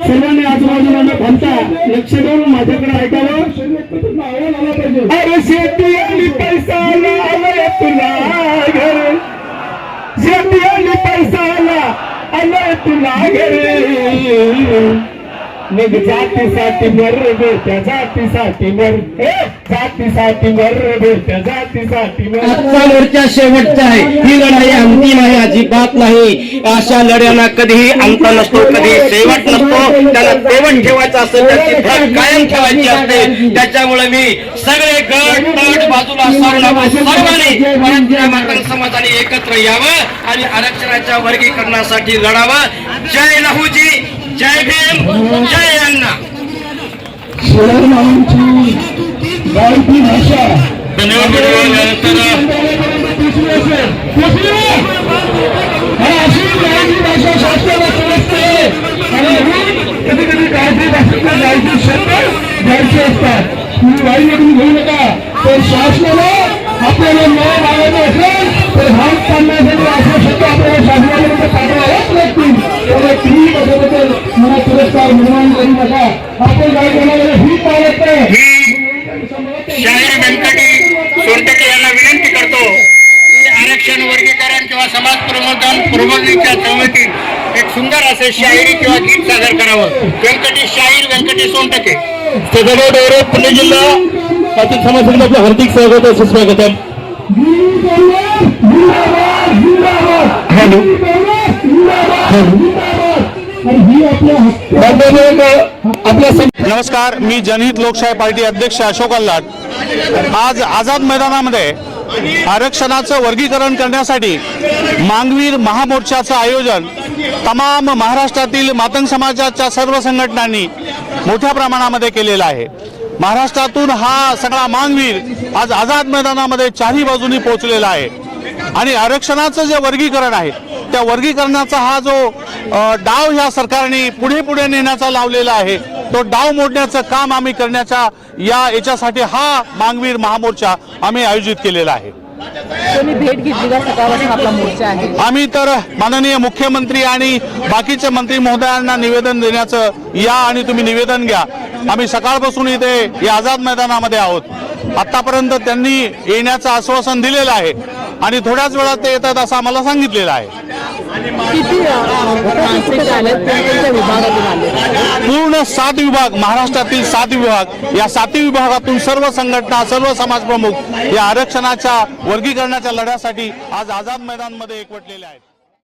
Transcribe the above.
सर्वांनी आजूबाजूला न थांबता लक्ष देऊन माझ्याकडे ऐकावं. अरे शेती आणि पैसा आला तुला घर, शेती आणि पैसा आला तुला घर. मग जातीसाठी मर बेट्या, जातीसाठी मर, जातीसाठी मर बेट्या, जातीसाठी मर. आजचा मोर्चा शेवटचा आहे. ही लढाई अंतिम आहे, अजिबात नाही. अशा लढ्यांना कधीही अंत नसतो, कधी शेवट नसतो. त्याला तेवट ठेवायचं असतं, त्याची धग कायम ठेवायची असते. त्याच्यामुळे मी सगळे गट तट बाजूला सारून आपण सर्वांनी मराठा मातंग समाजाने एकत्र यावं आणि आरक्षणाच्या वर्गीकरणासाठी लढावं. जय लहूजी, जय भीम, जय अण्णा. गावठी भाषा धन्यवाद. भाषा शास्त्राला समजते आणि कधी कधी गावठी भाषेतून गावठी शब्द घ्यायचे असतात. तुम्ही वाईवरून घेऊ नका. तर शासनाला आपल्याला न्याय मागायचा असेल तर हात काढण्यासाठी असा शब्द आपल्याला शासनाला पाठवावाच लागतील. त्यामुळे तुम्ही त्याच्याबद्दल मला पुरस्कार निर्माण करू नका. आपण काय करणार ही पाहत शाहीर व्यंकटी सोनटके यांना विनंती करतो की आरक्षण वर्गीकरण किंवा समाज प्रबोधनाच्या समितीत एक सुंदर असे शाहिरी किंवा गीत सादर करावं. व्यंकटी शाहीर व्यंकटी सोनटके. दौरे पुणे जिल्हा पाटील समाज हार्दिक स्वागत आहे, सुस्वागतम. नमस्कार, मी जनहित लोकशाही पार्टी अध्यक्ष अशोक अल्लाट. आज आझाद मैदानामध्ये आरक्षणाचं वर्गीकरण करण्यासाठी मांगवीर महामोर्चाचं आयोजन तमाम महाराष्ट्रातील मातंग समाजाच्या सर्व संघटनांनी मोठ्या प्रमाणामध्ये केलेलं आहे. महाराष्ट्रातून हा सगळा मांगवीर आज आझाद मैदानामध्ये चारही बाजूनी पोहोचलेला आहे आणि आरक्षणाचं जे वर्गीकरण आहे त्या वर्गीकरणाचा हा जो डाव ह्या सरकारने पुढे नेण्याचा लावलेला आहे तो डाव मोडण्याचं काम आम्ही करण्याच्या याच्यासाठी हा मांगवीर महामोर्चा आम्ही आयोजित केलेला आहे. भेट घेतली का सकाळपासून आपला मोर्चा आहे? आम्ही तर माननीय मुख्यमंत्री आणि बाकीचे मंत्री महोदयांना निवेदन देण्याचं या आणि तुम्ही निवेदन घ्या. आम्ही सकाळपासून इथे या आझाद मैदानामध्ये आहोत. आतापर्यंत त्यांनी येण्याचं आश्वासन दिलेलं आहे आणि थोड्याच वेळात ते येतात असं आम्हाला सांगितलेलं आहे. पूर्ण 7 विभाग, महाराष्ट्रातील 7 विभाग, या 7 विभागातून सर्व संघटना, सर्व समाज प्रमुख या आरक्षणाच्या वर्गीकरणाच्या लढ्यासाठी आज आझाद मैदानमध्ये एकवटलेले आहेत.